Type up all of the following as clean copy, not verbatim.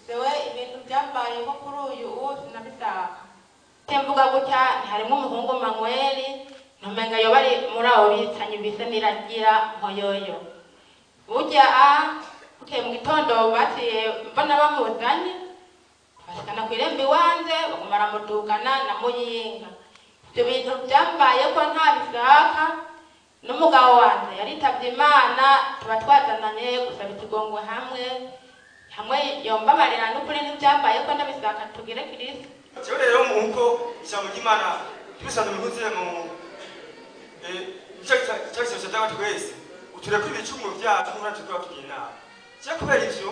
Sewe ibintu byambayeho kuri uyu sinabishaka. Temvuga gutya harimo umuhungu Manweli ntumenga yo bari muri abo bicanyi bise niragira nkoyoyo. Burya bukeye mu gitondo baciye mbona bamuzanye bashikana ku irembo iwanjye bagumara mudugana na Muyinga. Ibyo bintu byambaye ko ntabishaka n'umugabo wanjye yaritavye Imana tuba twazananye gusaba ikigongwe hamwe yombabarira n'ukuri ntibyambaye ko ndabishaka tugire Kristo. Jewe rero muko ijambo ry'Imana tubisana muhuze mu icyo cyatanga twese uture kuri ibicumuro byacu nk'uko tukaba tugina cyo kubera ivyo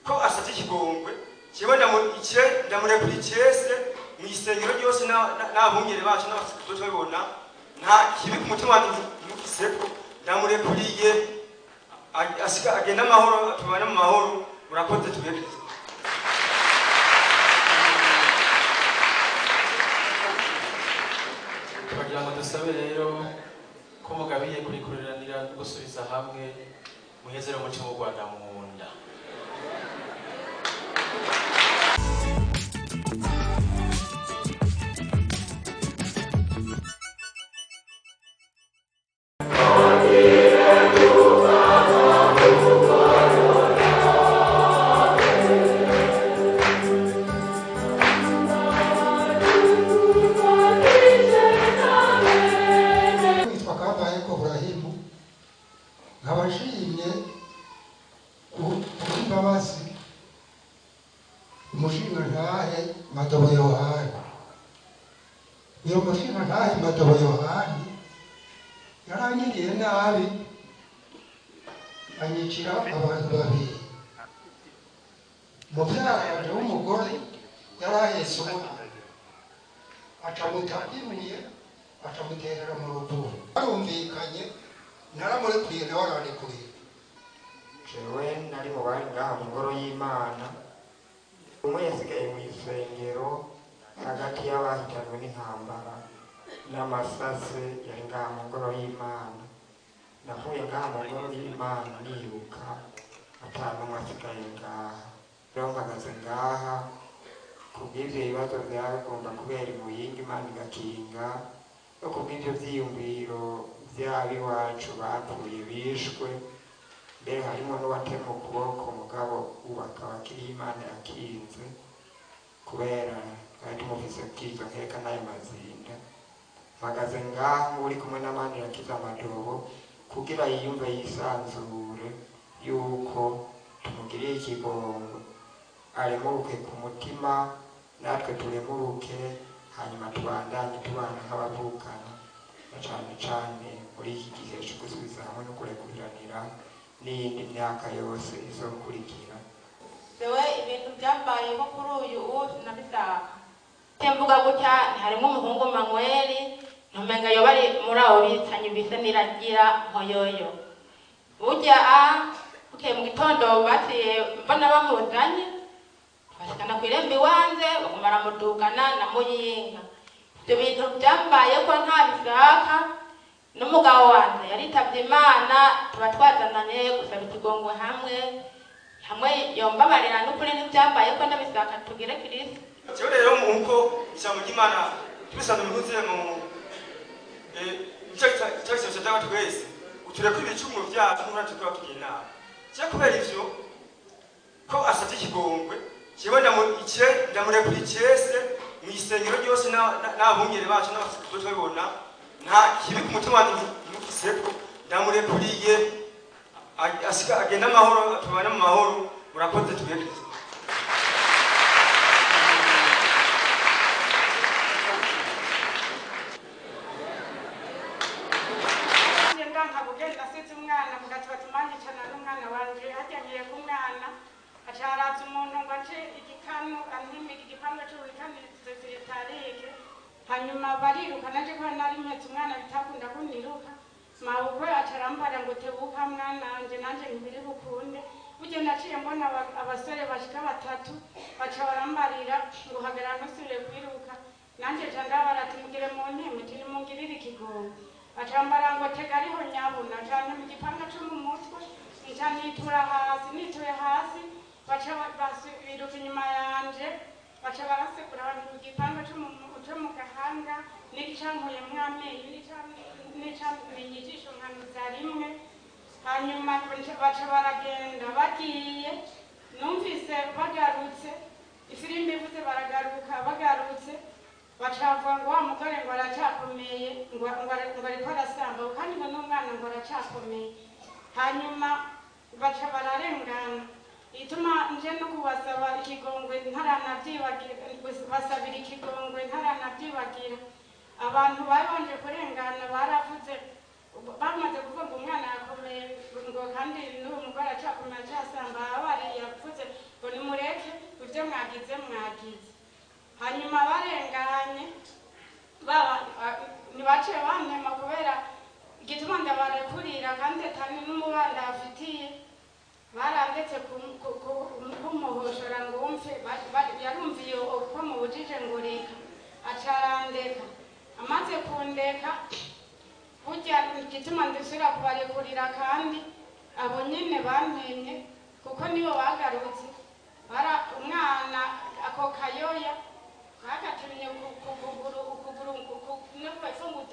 ko asatse ikigongwe jewe ndamure kuri cyese mu isengero ryose n'abungere bacu n'abasikuzo twabibona nta kibi ku mutima wanjye mukiseko ndamure kuriye asika agenda amahoro tubana mu mahoro murakoze tubebeze. Turagira ngo dusabe rero ko mugabiye kurikuriranira no gusubiza hamwe muhezero umuco w'u Rwanda mu nda. Nkabashimye imbabazi umushinga ntahe Madobo Yohani. Iyo mushinga ntahe Madobo Yohani yarangiriye nabi anyicira abantu babiri. Mubyara w'umugore yarahetse umwana acamuta ibuye acamuterera mu rutugu. Barumvikanye naramurekuye nawe ararekuriye. Jewe nari mu bari ngaha mu ngoro y'Imana, umwe yasigaye mu isengero hagati y'abahitanwe n'intambara n'amasase yari ngaha mu ngoro y'Imana. Navuye ngaha mu ngoro y'Imana niruka atanumwe asigaye ngaha. Rero mpagaze ngaha kubw'ivyo bibazo byagomba kubera imuyinga Imana igakinga no kubw'ivyo vyiyumviro by'abiwacu bapfuye bishwe, mbere harimo n'uwatema ukuboko mugabo ubaka bakiri Imana yakinze kubera twari tumufise bw'izo nkeka n'ayo mazinda. Mpagaze ngaha uri kumwe n'abandi Irakiza Madobo kugira yiyumve yisanzure yuko tumugiriye ikigongwe, aremuruke ku mutima natwe turemuruke, hanyuma tubandanye tubana nk'abavukana cane cane muri iki gihe cyo gusubiza hamwe no kurekuriranira n'iyindi myaka yose izokurikira. Sewe ibintu byambayeho kuri uyu sinabishaka. Temvuga gutya harimo umuhungu Manweli ntumenga yo bari muri abo bicanyi bise niragira nkoyoyo. Burya bukeye mu gitondo baciye mbona bamuzanye bashikana ku irembo iwanjye bagumara mudugana na Muyinga. Ibyo bintu byambaye ko ntabishaka n'umugabo wanjye yaritavye Imana tuba twazananye gusaba ikigongwe hamwe yombabarira n'ukuri ntibyambaye ko ndabishaka tugire Kristo. Jewe rero muko ijambo ry'Imana tubisana muhuze mu icyo cyatanga twese uture kuri ibicumuro byacu nk'uko tukaba tugina cyo kubera ivyo ko asatse ikigongwe jewe ndamure kuri cyese mu isengero ryose n'abungere bacu n'abasikuzo twabibona nta kibi ku mutima wanjye mukiseko ndamure kuriye asika agenda amahoro tubana mu mahoro murakoze tubebeze. Umwana mugatuba tumangicana n'umwana wanje hajyangiye ku mwana acaraza umuntu ngo ace igikanu antimika igipanga c'ubukanirizo ziritarike hanyuma bariruka naje ko nari mpetse umwana bitakunda kuniruka mabukwe acarambara ngo tebuka mwana wanje nanje ntibiri bukunde burya naciye mbona abasore bashika batatu baca barambarira ngo hagera ntusubire kwiruka nanje ca ndabara ati mugire mu nteme nimungirire ikigongwe acambara ngo tega ariho nyabuna cyane mu gipanga cyo mu mutwe nca nitura hasi nituye hasi biruka inyuma yanje baca barasekura abantu ku gipangu co mu gahanga n'icankuye mw'amenyo n'icamenye ijisho nkanuza rimwe. Hanyuma baca baragenda bagiye, numvise bagarutse ifirimbi ivuze baragaruka, bagarutse bacavuga ngo wa mugore ngo aracakomeye ngo ariko arasamba kandi ngo n'umwana ngo aracakomeye. Hanyuma baca bararengana, ituma nje no kubasaba ikigongwe ntaranavyibagira, basabira ikigongwe ntaranavyibagira. Abantu babanje kurengana baravuze, bamaze kuvuga ngo umwana yakomeye ngo kandi n'uwo mugore aracakomeye acasamba, abari yavuze ngo nimureke ivyo mwagize. Hanyuma barenganye ntibaciye bantema kubera igituma ndabarekurira kandi atani n'umubanda afitiye, barandetse kumuhoshora ngo wumve, yarumviye uko mubujije ngo reka, acarandeka. Amaze kundeka burya igituma ndusubira kubarekurira kandi abo nyene bantemye kuko nibo bagarutse, umwana ako kayoya bagatemye ukuguru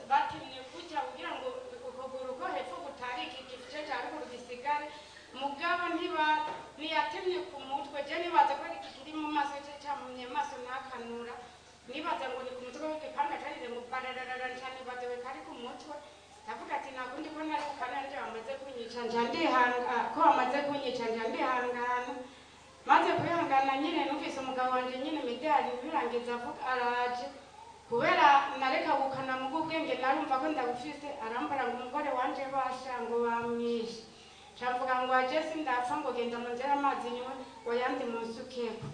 batemye gutya kugira ngo ukuguru ko hepfo gutarike igice ca ruguru gisigare, mugabo ntiyatemye ku mutwe. Je nibaza ko kiri mu maso camunye maso nakanura, nibaza ngo ni ku mutwe w'igipanga carire mu bararara cyane badewe kari ku mutwe. Ndavuga ati nakundi ko nari ukananje bamaze kunyica ko bamaze kunyica ndihangana. Maze kwihangana nyine numvise umugabo wanje nyine midari birangiza avuga araje, kubera nareka gukana mu bwenge narumva ko ndabufise, arambara ngo umugore wanje basha ngo bamwishe. Camvuga ngo aje sindapfa ngo genda mu nzira amazi nywe ngo yandi musukeko.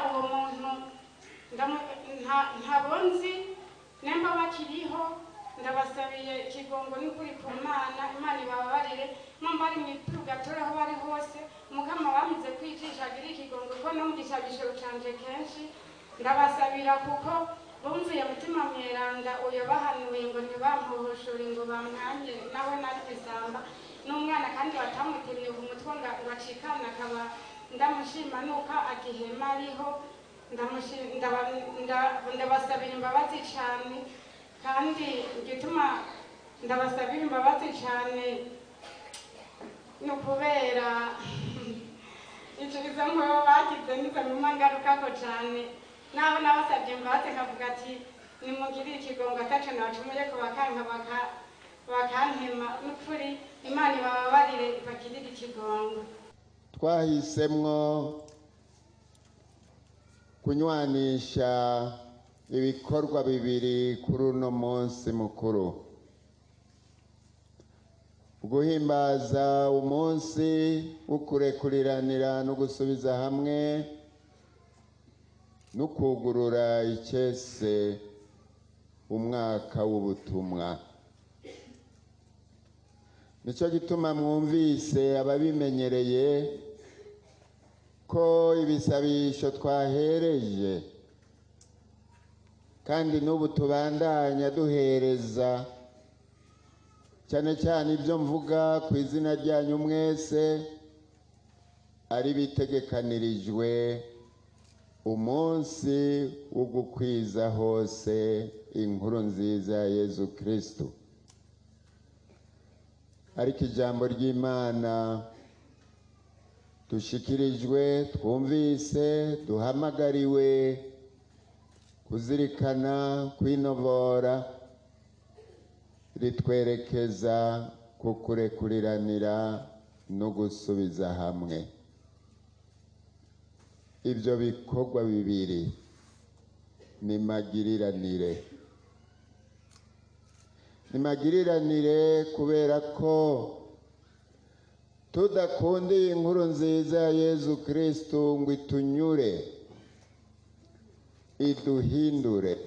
Uwo muntu ntabonzi nemba bakiriho, ndabasabiye ikigongo n'ukuri ku Mana, Imana ibababarire numva ari mw'ipurgatori aho bari hose, Mukama bamize kwicisha agira ikigongo ko no mu gisabisho canje kenshi ndabasabira kuko bumviye mutima mweranda uyo bahanuye ngo ntibampohoshore ngo bamwanye nawe nari bisamba n'umwana kandi batamutemye ku mutwe ngo acikana, akaba ndamushima nuko agihema ariho. Ndabasabira imbabazi cyane kandi igituma ndabasabira imbabazi cyane ni ukubera izo nkuru bagize nizamuma ngarukako cyane, naho nabasabye imbabazi nkavuga ati nimugirire ikigongo ataco nabacumuye ko bakantema, n'ukuri Imana ibababarire bagirire ikigongo. Twahisemwo kunywanisha ibikorwa bibiri kuri uno munsi mukuru, guhimbaza umunsi wo kurekuriranira no gusubiza hamwe no kugurura icese umwaka w'ubutumwa. Nico gituma mwumvise ababimenyereye ko ibisabisho twahereje kandi n'ubu tubandanya duhereza, cyane cyane ibyo mvuga ku izina ryanyu mwese, ari bitegekanirijwe umunsi wo gukwiza hose inkuru nziza ya Yezu Kristo. Ariko ijambo ry'Imana dushikirijwe, twumvise, duhamagariwe kuzirikana, kwinovora, ritwerekeza ku kurekuriranira no gusubiza hamwe. Ibyo bikorwa bibiri ni magiriranire. Ni magiriranire kubera ko tudakundiye inkuru nziza ya Yezu Kristo ngo itunyure, iduhindure,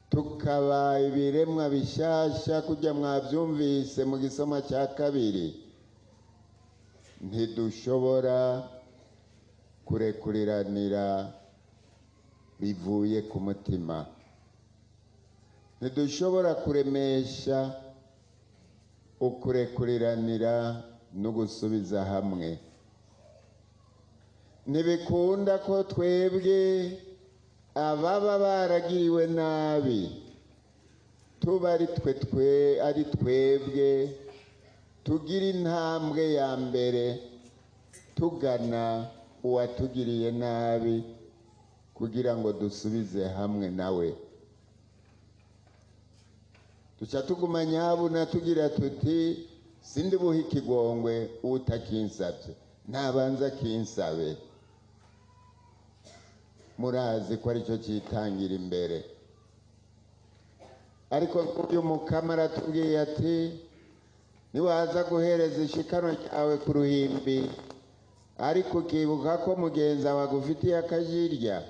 tukaba ibiremwa bishasha kujya mwabyumvise mu gisoma cya kabiri, ntidushobora kurekuriranira bivuye ku mutima, ntidushobora kuremesha ukurekuriranira no gusubiza hamwe ntibikunda ko twebwe ababa baragiriwe nabi tuba ari twebwe tugira intambwe ya mbere tugana uwatugiriye nabi kugira ngo dusubize hamwe nawe. Duca tuguma nyabuna tugira tuti sindi buha ikigongwe utakinsabye, ntabanza kinsabe. Murazi ko aricyo cyitangira imbere. Ariko uyu Mukama aratubwiye ati niwaza guhereza ishikano ryawe ku ruhimbi ariko ukibuka ko mugenzi wawe agufitiye akajirya,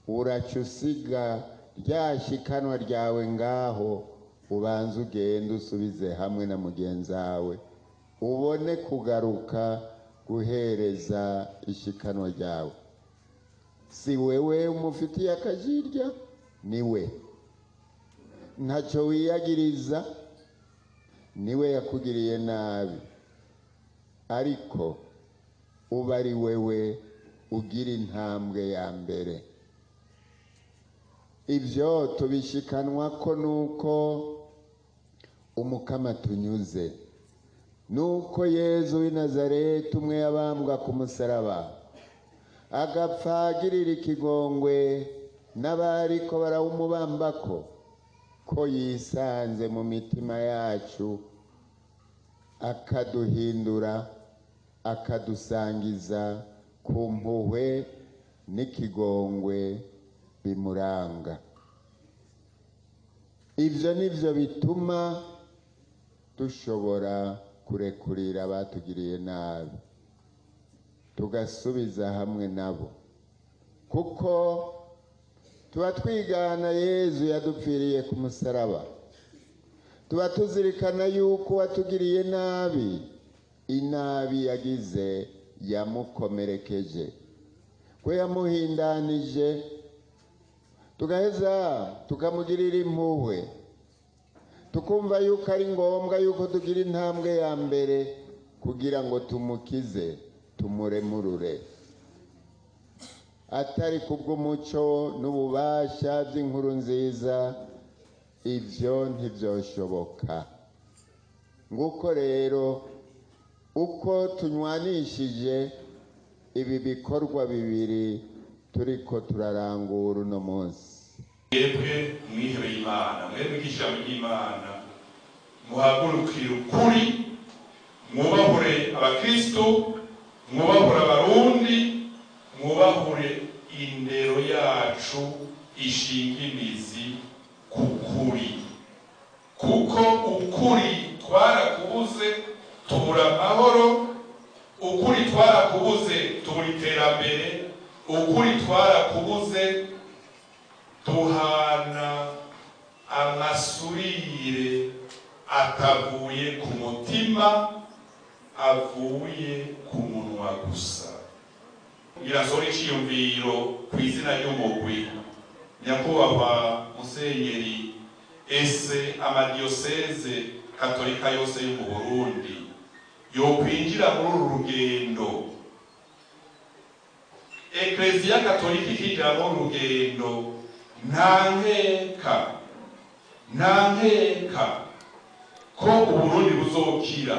uraca usiga rya shikanwa ryawe ngaho, ubanza ugende usubize hamwe na mugenzi wawe, ubone kugaruka guhereza ishikanwa ryawe. Si wewe umufitiye akajirya, niwe. Ntacyo wiyagiriza, niwe yakugiriye nabi, ariko uba ari wewe ugira intambwe ya mbere. Ibyo tubishikanwa ko nuko Umukama tunyuze, nuko Yezu w'i Nazareti umwe yabambwa ku musaraba agapfa agirira ikigongwe n'abariko barawumubambako, ko yisanze mu mitima yacu akaduhindura akadusangiza ku mpuhwe n'ikigongwe bimuranga. Ibyo nivyo bituma dushobora kurekurira abatugiriye nabi tugasubiza hamwe nabo, kuko tuba twigana Yezu yadupfiriye ku musaraba, tuba tuzirikana yuko watugiriye nabi, inabi yagize yamukomerekeje, ko yamuhindanije, tugaheza tukamugirira impuhwe, tukumva yuko ari ngombwa yuko tugira intambwe ya mbere kugira ngo tumukize, tumuremurure, atari kubw'umuco n'ububasha by'inkuru nziza. Ibyo ntibyoshoboka. Nguko rero uko tunywanishije ibi bikorwa bibiri turiko turarangura uno munsi. Mwebwe mwihebeye Imana, mwebwe ijambo ry'Imana, muhagurukire ukuri, mwubahure abakristo, mwubahure abarundi, mwubahure indero yacu ishinga imizi ku kuri, kuko ukuri twarakubuze tubura amahoro, ukuri twarakubuze tubura iterambere, ukuri twarakubuze tuhana amasurire atavuye ku mutima, avuye ku munwa gusa. Irasohora iciyumviro ku izina ry'umugwi nyakubahwa Musenyeri, ese amadiyoseze katolika yose yo mu Burundi yokwinjira muri uru rugendo, Ekleziya Katolika ikinjira muri uru rugendo, nta nkeka ko Uburundi buzokira